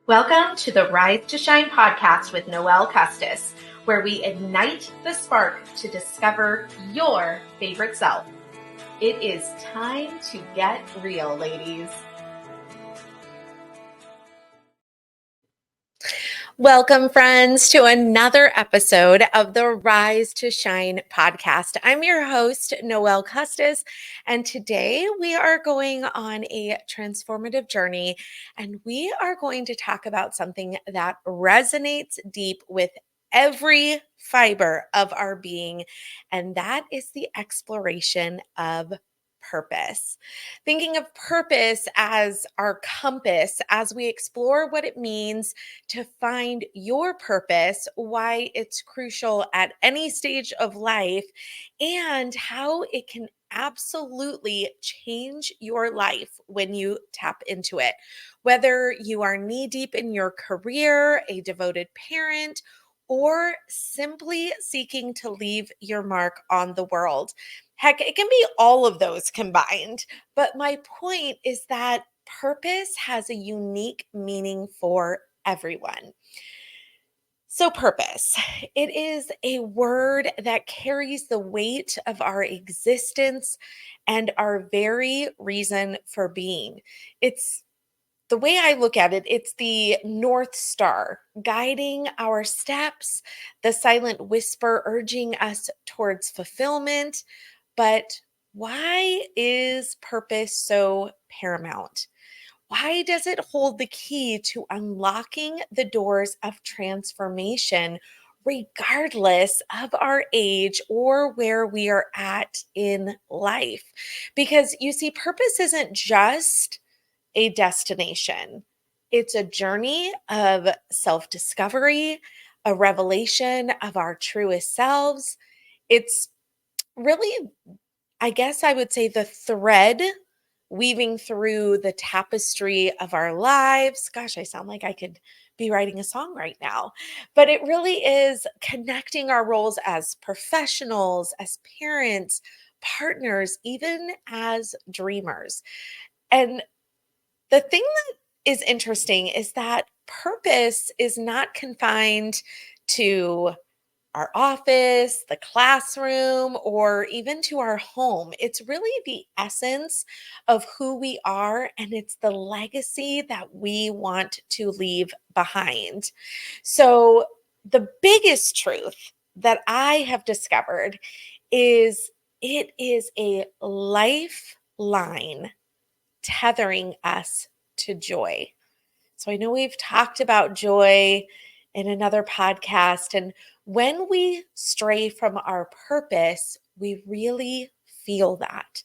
Welcome to the Rise to Shine podcast with Noelle Custis, where we ignite the spark to discover your favorite self. It is time to get real, ladies. Welcome, friends, to another episode of the Rise to Shine podcast. I'm your host, Noelle Custis, and today we are going on a transformative journey, and we are going to talk about something that resonates deep with every fiber of our being, and that is the exploration of purpose. Thinking of purpose as our compass as we explore what it means to find your purpose, why it's crucial at any stage of life, and how it can absolutely change your life when you tap into it. Whether you are knee deep in your career, a devoted parent, or simply seeking to leave your mark on the world. Heck, it can be all of those combined. But my point is that purpose has a unique meaning for everyone. So, purpose, it is a word that carries the weight of our existence and our very reason for being. It's the way I look at it, it's the North Star guiding our steps, the silent whisper urging us towards fulfillment. But why is purpose so paramount? Why does it hold the key to unlocking the doors of transformation, regardless of our age or where we are at in life? Because you see, purpose isn't just a destination, it's a journey of self discovery, a revelation of our truest selves. It's really, I guess I would say, the thread weaving through the tapestry of our lives. Gosh, I sound like I could be writing a song right now. But it really is connecting our roles as professionals, as parents, partners, even as dreamers. And the thing that is interesting is that purpose is not confined to our office, the classroom, or even to our home. It's really the essence of who we are, and it's the legacy that we want to leave behind. So, the biggest truth that I have discovered is it is a lifeline tethering us to joy. So I know we've talked about joy in another podcast. And when we stray from our purpose, we really feel that.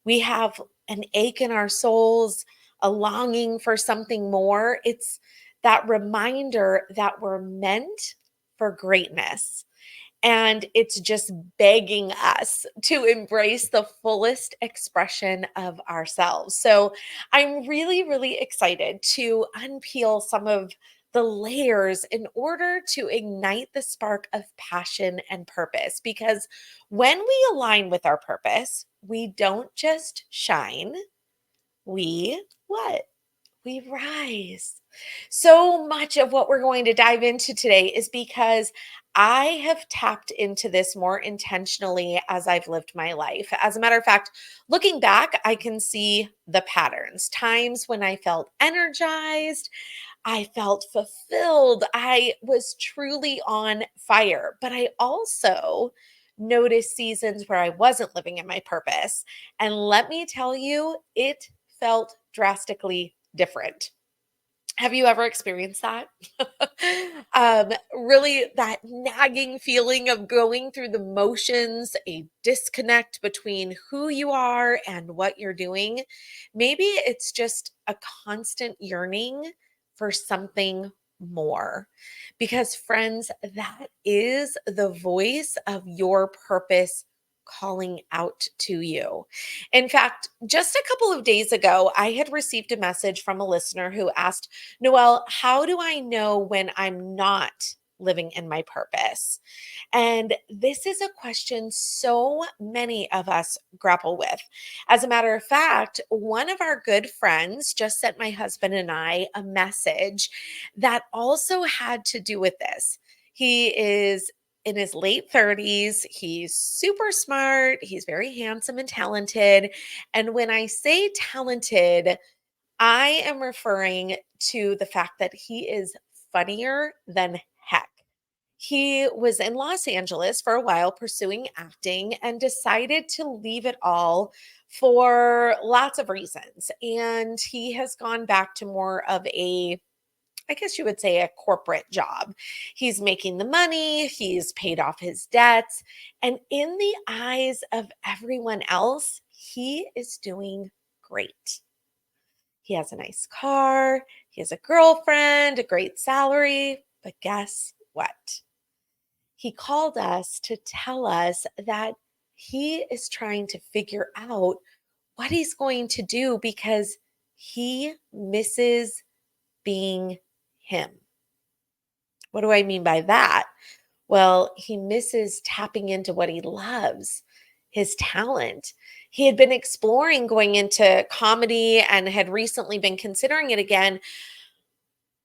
We have an ache in our souls, a longing for something more. It's that reminder that we're meant for greatness. And it's just begging us to embrace the fullest expression of ourselves. So I'm really, really excited to unpeel some of the layers in order to ignite the spark of passion and purpose. Because when we align with our purpose, we don't just shine, we what? We rise. So much of what we're going to dive into today is because I have tapped into this more intentionally as I've lived my life. As a matter of fact, looking back, I can see the patterns. Times when I felt energized, I felt fulfilled, I was truly on fire. But I also noticed seasons where I wasn't living in my purpose. And let me tell you, it felt drastically different. Have you ever experienced that? Really, that nagging feeling of going through the motions, a disconnect between who you are and what you're doing. Maybe it's just a constant yearning for something more. Because, friends, that is the voice of your purpose calling out to you. In fact, just a couple of days ago, I had received a message from a listener who asked, Noelle, how do I know when I'm not living in my purpose? And this is a question so many of us grapple with. As a matter of fact, one of our good friends just sent my husband and I a message that also had to do with this. He is in his late 30s. He's super smart. He's very handsome and talented. And when I say talented, I am referring to the fact that he is funnier than heck. He was in Los Angeles for a while pursuing acting and decided to leave it all for lots of reasons. And he has gone back to more of a, I guess you would say, a corporate job. He's making the money, he's paid off his debts, and in the eyes of everyone else, he is doing great. He has a nice car, he has a girlfriend, a great salary, but guess what? He called us to tell us that he is trying to figure out what he's going to do because he misses being him. What do I mean by that? Well, he misses tapping into what he loves, his talent. He had been exploring going into comedy and had recently been considering it again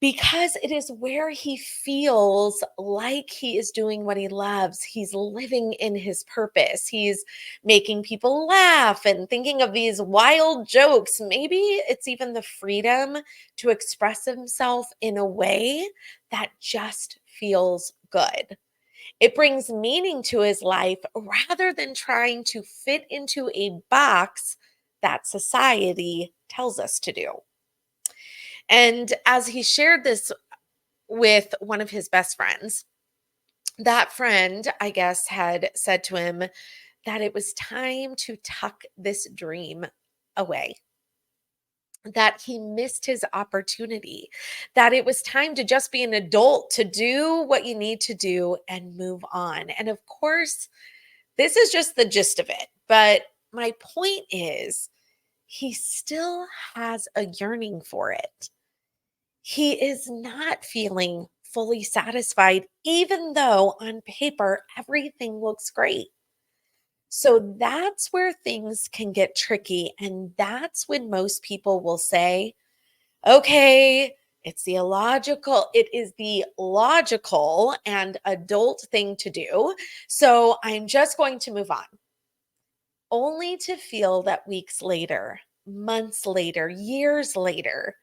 because it is where he feels like he is doing what he loves. He's living in his purpose. He's making people laugh and thinking of these wild jokes. Maybe it's even the freedom to express himself in a way that just feels good. It brings meaning to his life rather than trying to fit into a box that society tells us to do. And as he shared this with one of his best friends, that friend, I guess, had said to him that it was time to tuck this dream away, that he missed his opportunity, that it was time to just be an adult, to do what you need to do and move on. And of course, this is just the gist of it. But my point is, he still has a yearning for it. He is not feeling fully satisfied, even though on paper everything looks great. So that's where things can get tricky. And that's when most people will say, okay, it is the logical and adult thing to do. So I'm just going to move on, only to feel that weeks later, months later, years later,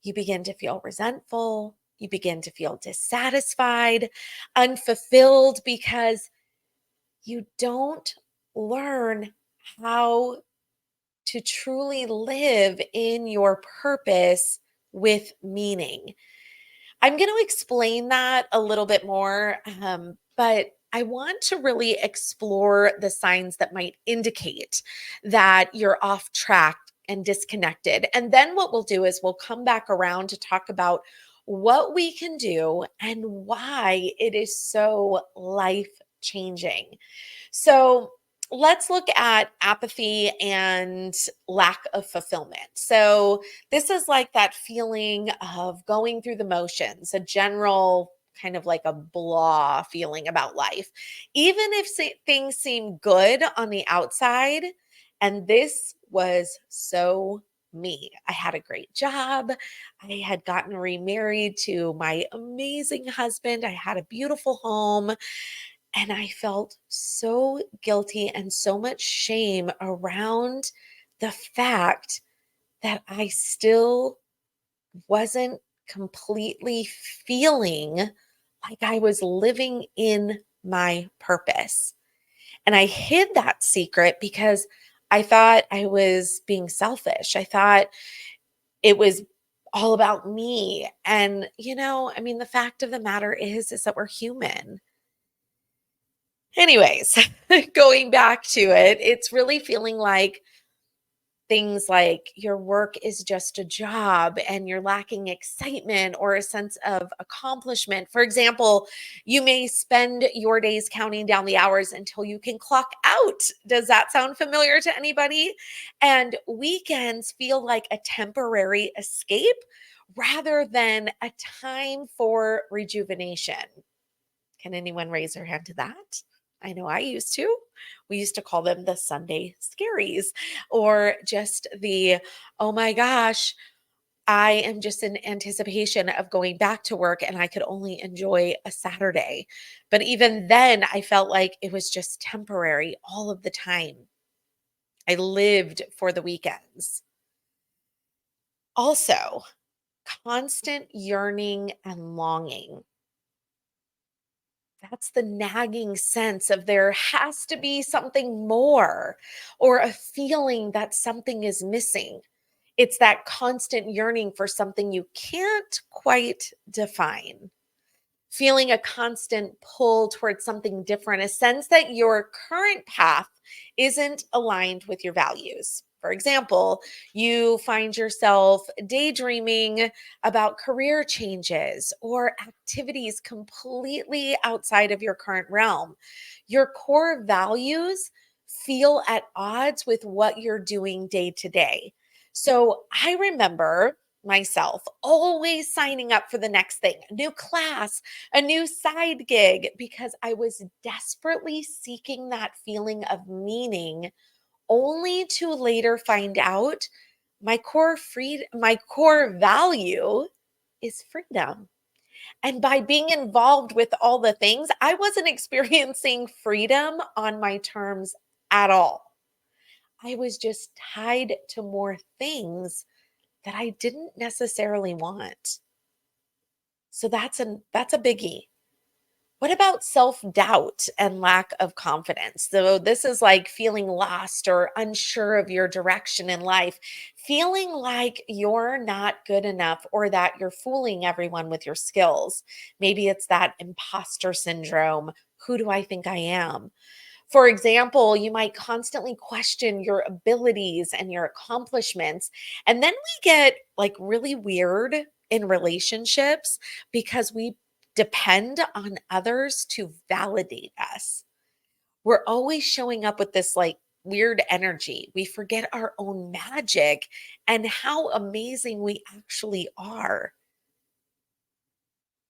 you begin to feel resentful. You begin to feel dissatisfied, unfulfilled because you don't learn how to truly live in your purpose with meaning. I'm going to explain that a little bit more, but I want to really explore the signs that might indicate that you're off track and disconnected. And then what we'll do is we'll come back around to talk about what we can do and why it is so life changing. So let's look at apathy and lack of fulfillment. So this is like that feeling of going through the motions, a general kind of like a blah feeling about life. Even if things seem good on the outside, and this was so me. I had a great job. I had gotten remarried to my amazing husband. I had a beautiful home. And I felt so guilty and so much shame around the fact that I still wasn't completely feeling like I was living in my purpose. And I hid that secret because I thought I was being selfish. I thought it was all about me. And, I mean, the fact of the matter is that we're human. Anyways, going back to it, it's really feeling like things like your work is just a job and you're lacking excitement or a sense of accomplishment. For example, you may spend your days counting down the hours until you can clock out. Does that sound familiar to anybody? And weekends feel like a temporary escape rather than a time for rejuvenation. Can anyone raise their hand to that? I know I used to. We used to call them the Sunday scaries, or just the, oh my gosh, I am just in anticipation of going back to work and I could only enjoy a Saturday. But even then, I felt like it was just temporary all of the time. I lived for the weekends. Also, constant yearning and longing. That's the nagging sense of there has to be something more, or a feeling that something is missing. It's that constant yearning for something you can't quite define. Feeling a constant pull towards something different, a sense that your current path isn't aligned with your values. For example, you find yourself daydreaming about career changes or activities completely outside of your current realm. Your core values feel at odds with what you're doing day to day. So I remember myself always signing up for the next thing, a new class, a new side gig, because I was desperately seeking that feeling of meaning, only to later find out my core value is freedom. And by being involved with all the things, I wasn't experiencing freedom on my terms at all. I was just tied to more things that I didn't necessarily want. So that's a biggie. What about self-doubt and lack of confidence? So this is like feeling lost or unsure of your direction in life, feeling like you're not good enough or that you're fooling everyone with your skills. Maybe it's that imposter syndrome. Who do I think I am? For example, you might constantly question your abilities and your accomplishments. And then we get like really weird in relationships because we depend on others to validate us. We're always showing up with this like weird energy. We forget our own magic and how amazing we actually are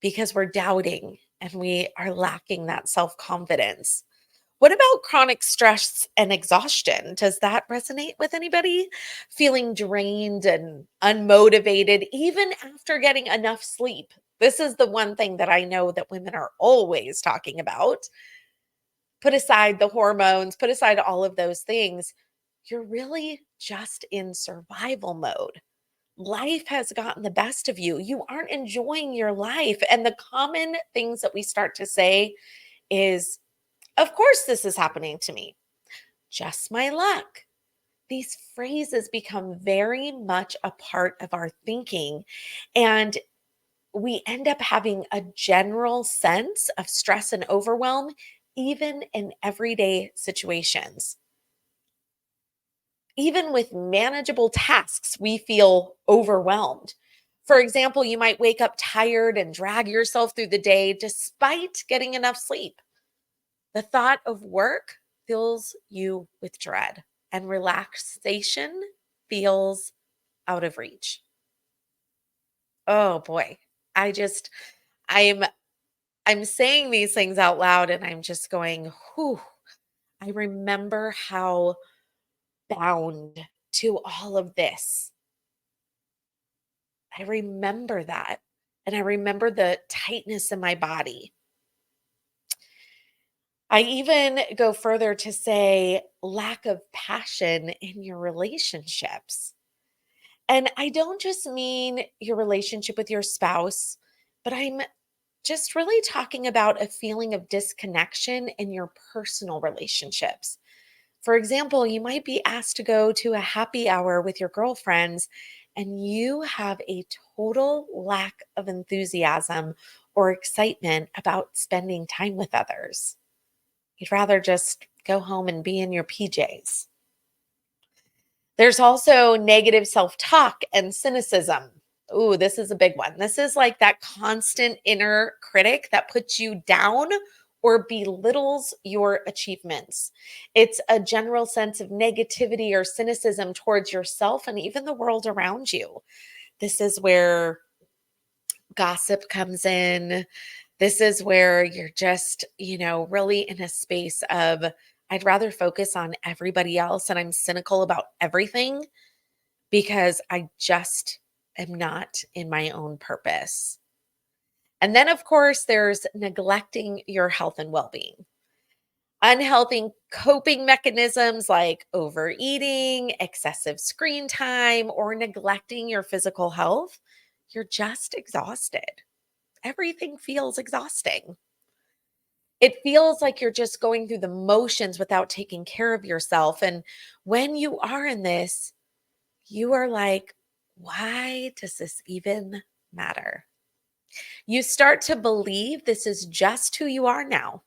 because we're doubting and we are lacking that self confidence. What about chronic stress and exhaustion? Does that resonate with anybody? Feeling drained and unmotivated even after getting enough sleep. This is the one thing that I know that women are always talking about. Put aside the hormones, put aside all of those things. You're really just in survival mode. Life has gotten the best of you. You aren't enjoying your life. And the common things that we start to say is, of course, this is happening to me. Just my luck. These phrases become very much a part of our thinking. And we end up having a general sense of stress and overwhelm, even in everyday situations. Even with manageable tasks, we feel overwhelmed. For example, you might wake up tired and drag yourself through the day despite getting enough sleep. The thought of work fills you with dread, and relaxation feels out of reach. Oh boy. I just I'm I'm saying these things out loud and I'm just going, whew. I remember how bound to all of this. I remember that. And I remember the tightness in my body. I even go further to say lack of passion in your relationships. And I don't just mean your relationship with your spouse, but I'm just really talking about a feeling of disconnection in your personal relationships. For example, you might be asked to go to a happy hour with your girlfriends, and you have a total lack of enthusiasm or excitement about spending time with others. You'd rather just go home and be in your PJs. There's also negative self talk and cynicism. Ooh, this is a big one. This is like that constant inner critic that puts you down or belittles your achievements. It's a general sense of negativity or cynicism towards yourself and even the world around you. This is where gossip comes in, This is where you're just, really in a space of, I'd rather focus on everybody else and I'm cynical about everything because I just am not in my own purpose. And then, of course, there's neglecting your health and well being. Unhealthy coping mechanisms like overeating, excessive screen time, or neglecting your physical health, you're just exhausted. Everything feels exhausting. It feels like you're just going through the motions without taking care of yourself. And when you are in this, you are like, why does this even matter? You start to believe this is just who you are now.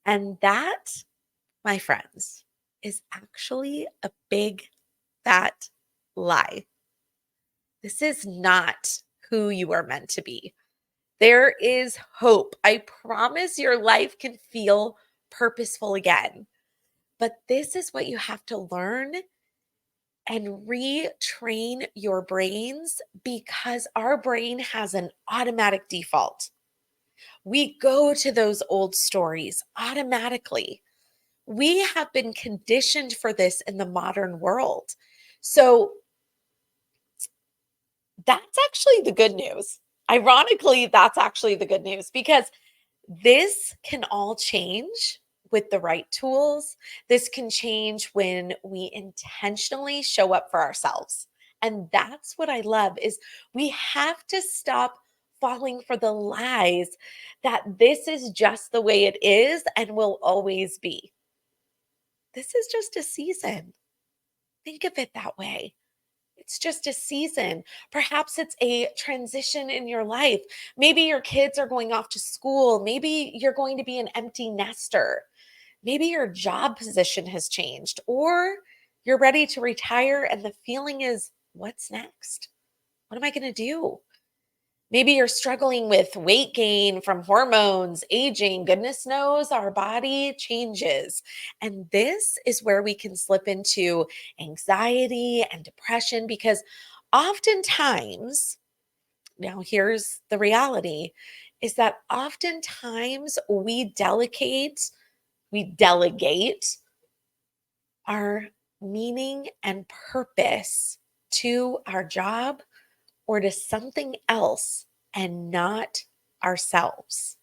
And that, my friends, is actually a big fat lie. This is not who you are meant to be. There is hope. I promise your life can feel purposeful again. But this is what you have to learn and retrain your brains because our brain has an automatic default. We go to those old stories automatically. We have been conditioned for this in the modern world. So that's actually the good news. Ironically, that's actually the good news because this can all change with the right tools. This can change when we intentionally show up for ourselves. And that's what I love is we have to stop falling for the lies that this is just the way it is and will always be. This is just a season. Think of it that way. It's just a season. Perhaps it's a transition in your life. Maybe your kids are going off to school. Maybe you're going to be an empty nester. Maybe your job position has changed, or you're ready to retire and the feeling is, what's next? What am I going to do? Maybe you're struggling with weight gain from hormones, aging. Goodness knows our body changes. And this is where we can slip into anxiety and depression because oftentimes, now here's the reality, is that oftentimes we delegate our meaning and purpose to our job or to something else and not ourselves.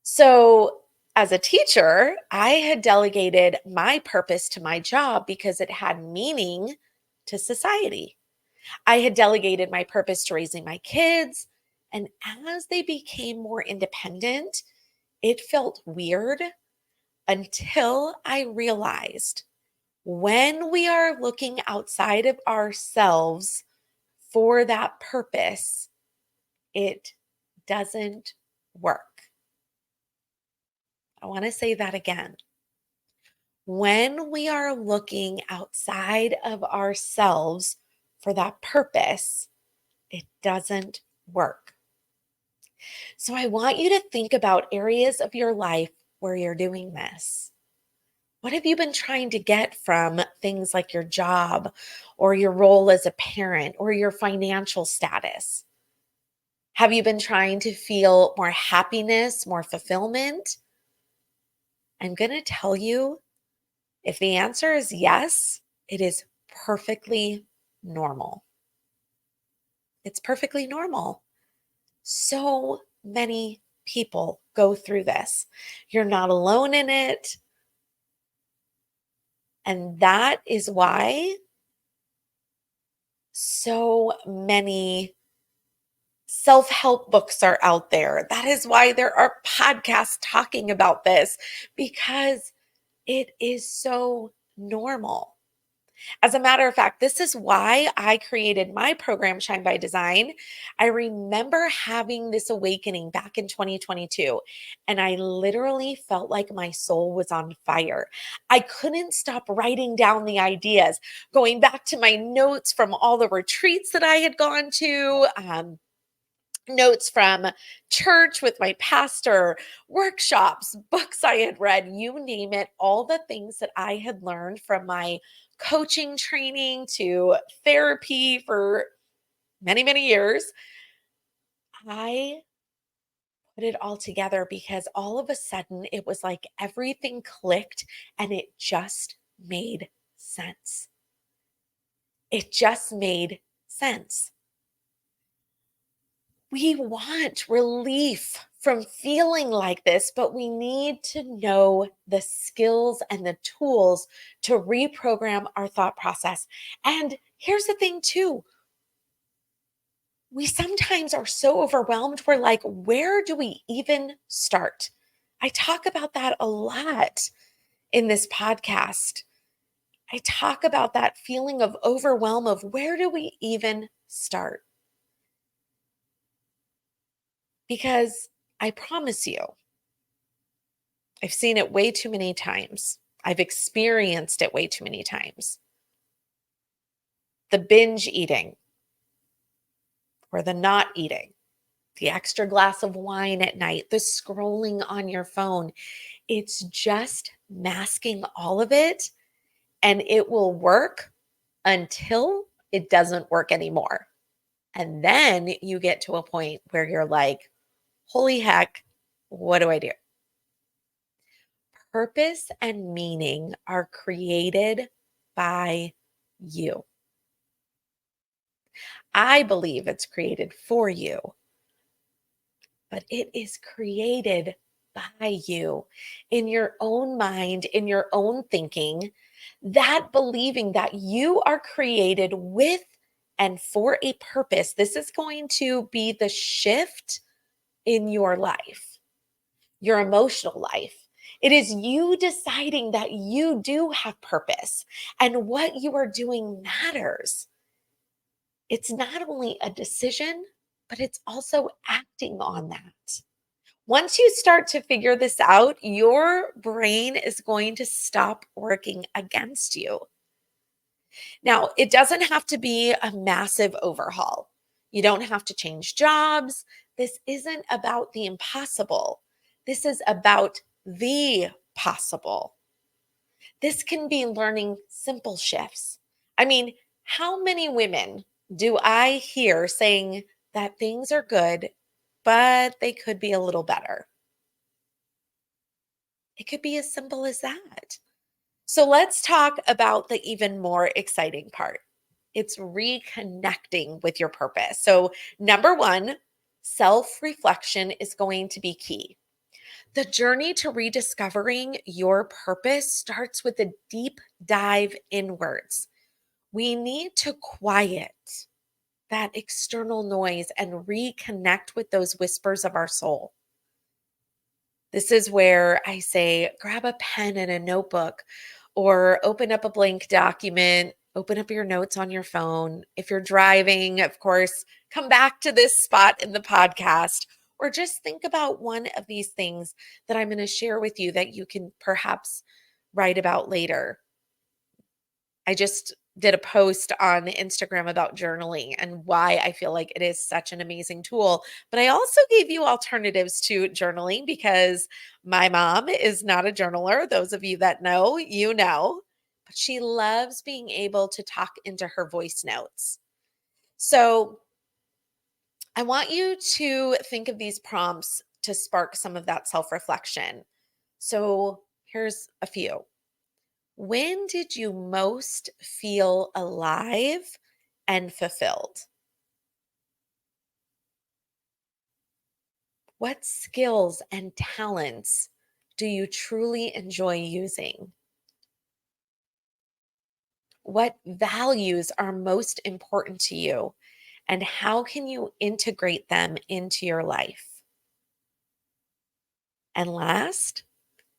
So, as a teacher, I had delegated my purpose to my job because it had meaning to society. I had delegated my purpose to raising my kids. And as they became more independent, it felt weird until I realized when we are looking outside of ourselves for that purpose, it doesn't work. I want to say that again. When we are looking outside of ourselves for that purpose, it doesn't work. So I want you to think about areas of your life where you're doing this. What have you been trying to get from things like your job or your role as a parent or your financial status? Have you been trying to feel more happiness, more fulfillment? I'm going to tell you if the answer is yes, it is perfectly normal. It's perfectly normal. So many people go through this. You're not alone in it. And that is why so many self help books are out there. That is why there are podcasts talking about this because it is so normal. As a matter of fact, this is why I created my program, Shine by Design. I remember having this awakening back in 2022, and I literally felt like my soul was on fire. I couldn't stop writing down the ideas, going back to my notes from all the retreats that I had gone to. Notes from church with my pastor, workshops, books I had read, you name it, all the things that I had learned from my coaching training to therapy for many, many years. I put it all together because all of a sudden it was like everything clicked and it just made sense. It just made sense. We want relief from feeling like this, but we need to know the skills and the tools to reprogram our thought process. And here's the thing, too, we sometimes are so overwhelmed. We're like, where do we even start? I talk about that a lot in this podcast. I talk about that feeling of overwhelm of where do we even start? Because I promise you, I've seen it way too many times. I've experienced it way too many times. The binge eating or the not eating, the extra glass of wine at night, the scrolling on your phone. It's just masking all of it, and it will work until it doesn't work anymore. And then you get to a point where you're like, holy heck, what do I do? Purpose and meaning are created by you. I believe it's created for you, but it is created by you in your own mind, in your own thinking, that believing that you are created with and for a purpose. This is going to be the shift in your life, your emotional life. It is you deciding that you do have purpose and what you are doing matters. It's not only a decision, but it's also acting on that. Once you start to figure this out, your brain is going to stop working against you. Now, it doesn't have to be a massive overhaul. You don't have to change jobs. This isn't about the impossible. This is about the possible. This can be learning simple shifts. I mean, how many women do I hear saying that things are good, but they could be a little better? It could be as simple as that. So let's talk about the even more exciting part. It's reconnecting with your purpose. So, number one, self reflection is going to be key. The journey to rediscovering your purpose starts with a deep dive inwards. We need to quiet that external noise and reconnect with those whispers of our soul. This is where I say grab a pen and a notebook or open up a blank document, open up your notes on your phone. If you're driving, of course, come back to this spot in the podcast or just think about one of these things that I'm going to share with you that you can perhaps write about later. I just did a post on Instagram about journaling and why I feel like it is such an amazing tool. But I also gave you alternatives to journaling because my mom is not a journaler. Those of you that know, you know, but she loves being able to talk into her voice notes. So I want you to think of these prompts to spark some of that self reflection. So here's a few. When did you most feel alive and fulfilled? What skills and talents do you truly enjoy using? What values are most important to you? And how can you integrate them into your life? And last,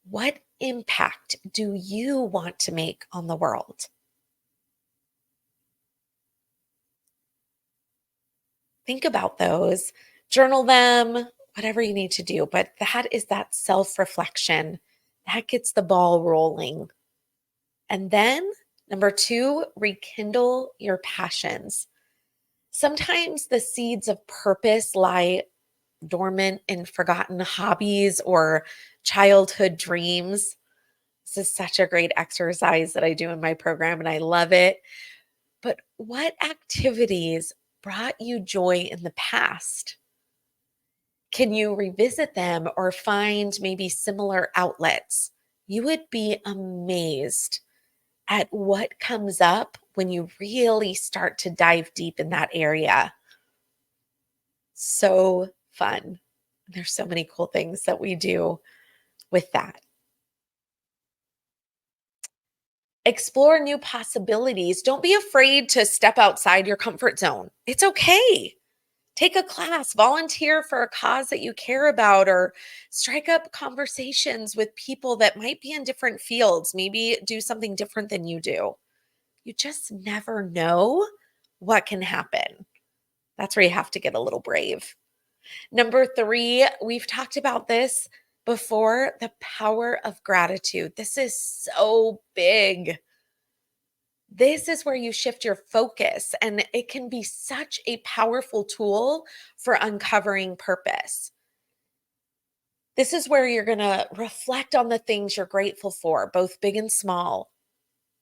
what impact do you want to make on the world? Think about those, journal them, whatever you need to do. But that is that self reflection that gets the ball rolling. And then, number two, rekindle your passions. Sometimes the seeds of purpose lie dormant in forgotten hobbies or childhood dreams. This is such a great exercise that I do in my program, and I love it. But what activities brought you joy in the past? Can you revisit them or find maybe similar outlets? You would be amazed at what comes up when you really start to dive deep in that area. So fun. There's so many cool things that we do with that. Explore new possibilities. Don't be afraid to step outside your comfort zone. It's okay. Take a class, volunteer for a cause that you care about, or strike up conversations with people that might be in different fields. Maybe do something different than you do. You just never know what can happen. That's where you have to get a little brave. Number three, we've talked about this before, the power of gratitude. This is so big. This is where you shift your focus, and it can be such a powerful tool for uncovering purpose. This is where you're going to reflect on the things you're grateful for, both big and small.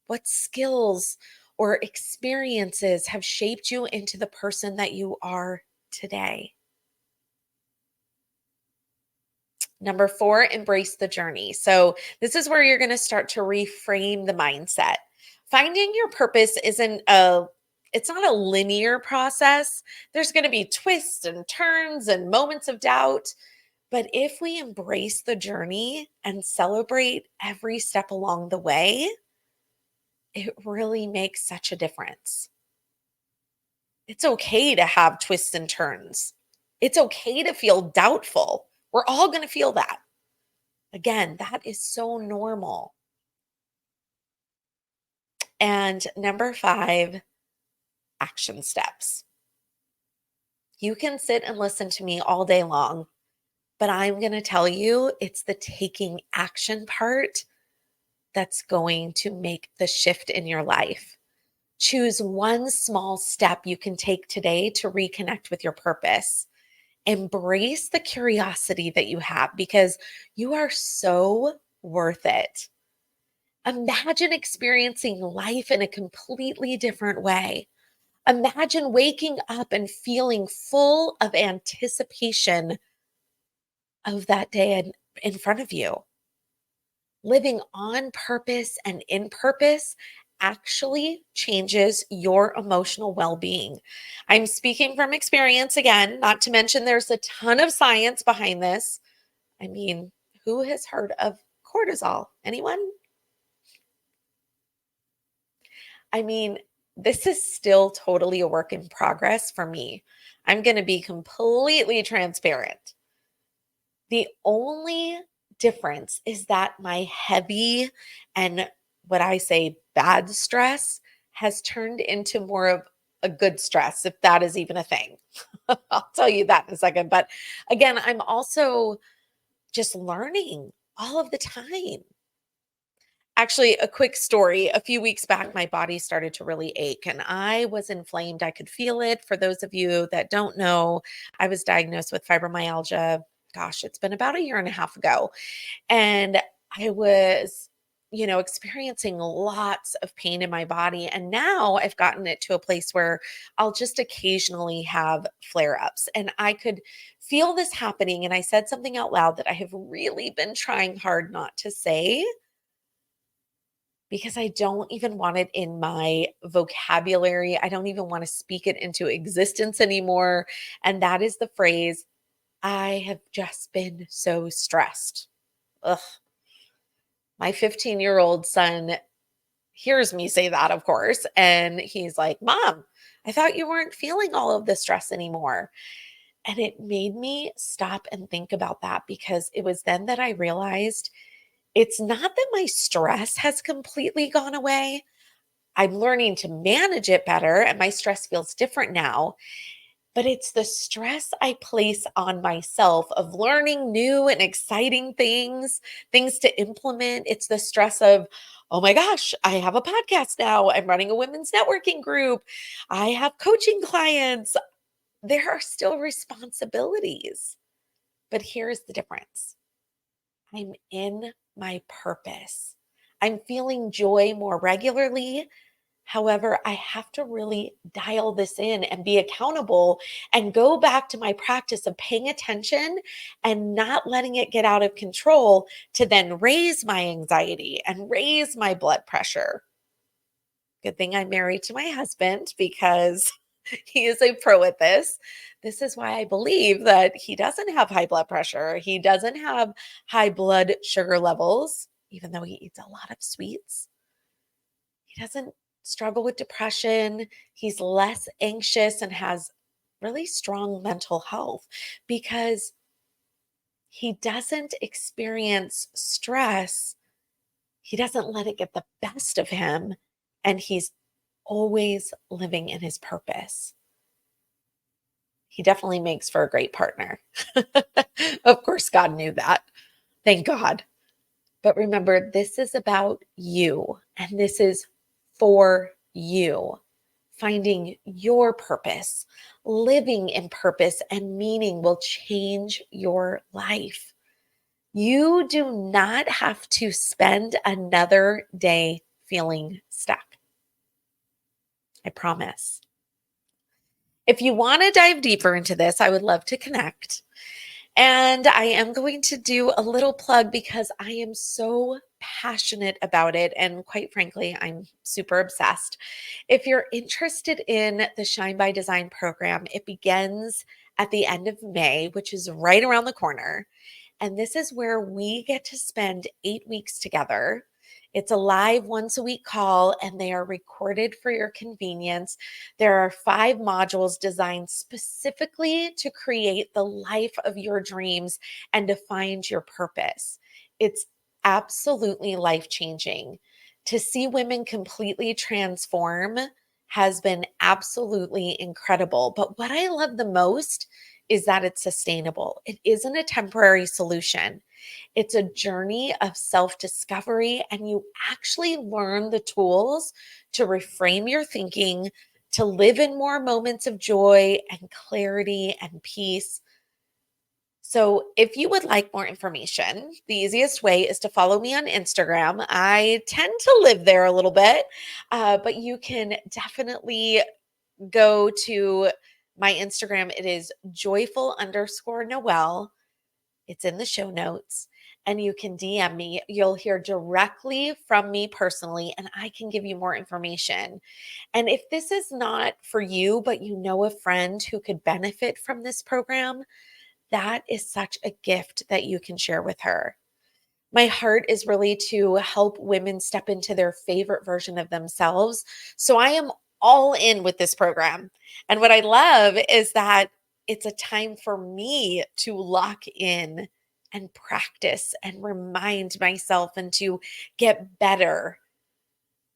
What skills or experiences have shaped you into the person that you are today? Number four, embrace the journey. So, this is where you're going to start to reframe the mindset. Finding your purpose it's not a linear process. There's going to be twists and turns and moments of doubt. But if we embrace the journey and celebrate every step along the way, it really makes such a difference. It's okay to have twists and turns. It's okay to feel doubtful. We're all going to feel that. Again, that is so normal. And number five, action steps. You can sit and listen to me all day long, but I'm going to tell you it's the taking action part that's going to make the shift in your life. Choose one small step you can take today to reconnect with your purpose. Embrace the curiosity that you have because you are so worth it. Imagine experiencing life in a completely different way. Imagine waking up and feeling full of anticipation of that day in front of you. Living on purpose and in purpose actually changes your emotional well being. I'm speaking from experience again, not to mention there's a ton of science behind this. I mean, who has heard of cortisol? Anyone? I mean, this is still totally a work in progress for me. I'm going to be completely transparent. The only difference is that my heavy and what I say bad stress has turned into more of a good stress, if that is even a thing. I'll tell you that in a second. But again, I'm also just learning all of the time. Actually, a quick story. A few weeks back, my body started to really ache and I was inflamed. I could feel it. For those of you that don't know, I was diagnosed with fibromyalgia. Gosh, it's been about a year and a half ago. And I was, experiencing lots of pain in my body. And now I've gotten it to a place where I'll just occasionally have flare ups. And I could feel this happening. And I said something out loud that I have really been trying hard not to say because I don't even want it in my vocabulary. I don't even want to speak it into existence anymore. And that is the phrase, I have just been so stressed. Ugh. My 15-year-old son hears me say that, of course. And he's like, Mom, I thought you weren't feeling all of the stress anymore. And it made me stop and think about that because it was then that I realized it's not that my stress has completely gone away. I'm learning to manage it better and my stress feels different now. But it's the stress I place on myself of learning new and exciting things to implement. It's the stress of, oh my gosh, I have a podcast now. I'm running a women's networking group. I have coaching clients. There are still responsibilities. But here's the difference. I'm in my purpose. I'm feeling joy more regularly. However, I have to really dial this in and be accountable and go back to my practice of paying attention and not letting it get out of control to then raise my anxiety and raise my blood pressure. Good thing I'm married to my husband because he is a pro at this. This is why I believe that he doesn't have high blood pressure. He doesn't have high blood sugar levels, even though he eats a lot of sweets. He doesn't struggle with depression. He's less anxious and has really strong mental health because he doesn't experience stress. He doesn't let it get the best of him. And he's always living in his purpose. He definitely makes for a great partner. Of course, God knew that. Thank God. But remember, this is about you, and this is for you. Finding your purpose, living in purpose and meaning will change your life. You do not have to spend another day feeling stuck. I promise. If you want to dive deeper into this, I would love to connect. And I am going to do a little plug because I am so passionate about it. And quite frankly, I'm super obsessed. If you're interested in the Shine by Design program, it begins at the end of May, which is right around the corner. And this is where we get to spend 8 weeks together. It's a live once a week call, and they are recorded for your convenience. There are 5 modules designed specifically to create the life of your dreams and to find your purpose. It's absolutely life-changing. To see women completely transform has been absolutely incredible. But what I love the most is that it's sustainable. It isn't a temporary solution. It's a journey of self-discovery, and you actually learn the tools to reframe your thinking, to live in more moments of joy and clarity and peace. So, if you would like more information, the easiest way is to follow me on Instagram. I tend to live there a little bit, but you can definitely go to my Instagram. It is joyful_Noelle. It's in the show notes, and you can DM me. You'll hear directly from me personally, and I can give you more information. And if this is not for you, but you know a friend who could benefit from this program, that is such a gift that you can share with her. My heart is really to help women step into their favorite version of themselves. So I am all in with this program. And what I love is that it's a time for me to lock in and practice and remind myself and to get better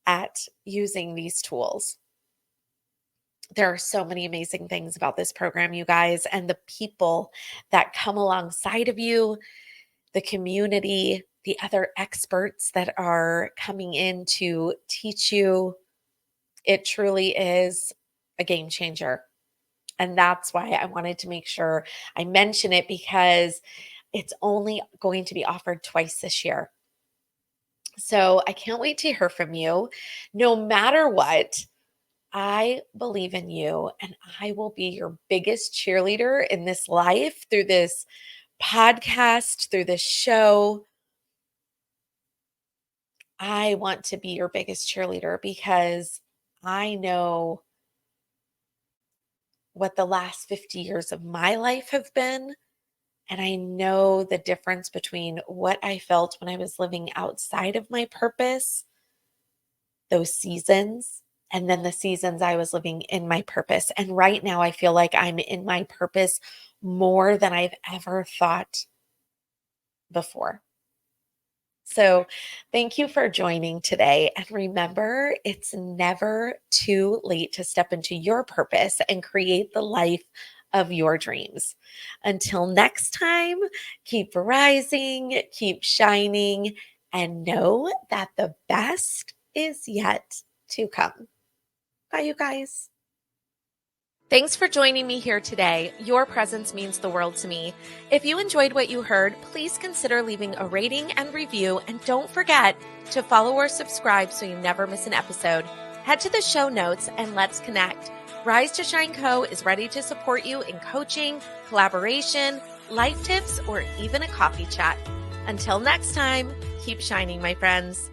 at using these tools. There are so many amazing things about this program, you guys, and the people that come alongside of you, the community, the other experts that are coming in to teach you. It truly is a game changer. And that's why I wanted to make sure I mention it, because it's only going to be offered twice this year. So I can't wait to hear from you. No matter what, I believe in you, and I will be your biggest cheerleader in this life through this podcast, through this show. I want to be your biggest cheerleader because I know what the last 50 years of my life have been. And I know the difference between what I felt when I was living outside of my purpose, those seasons, and then the seasons I was living in my purpose. And right now, I feel like I'm in my purpose more than I've ever thought before. So, thank you for joining today. And remember, it's never too late to step into your purpose and create the life of your dreams. Until next time, keep rising, keep shining, and know that the best is yet to come. Bye, you guys. Thanks for joining me here today. Your presence means the world to me. If you enjoyed what you heard, please consider leaving a rating and review, and don't forget to follow or subscribe so you never miss an episode. Head to the show notes and let's connect. Rise to Shine Co. is ready to support you in coaching, collaboration, life tips, or even a coffee chat. Until next time, keep shining, my friends.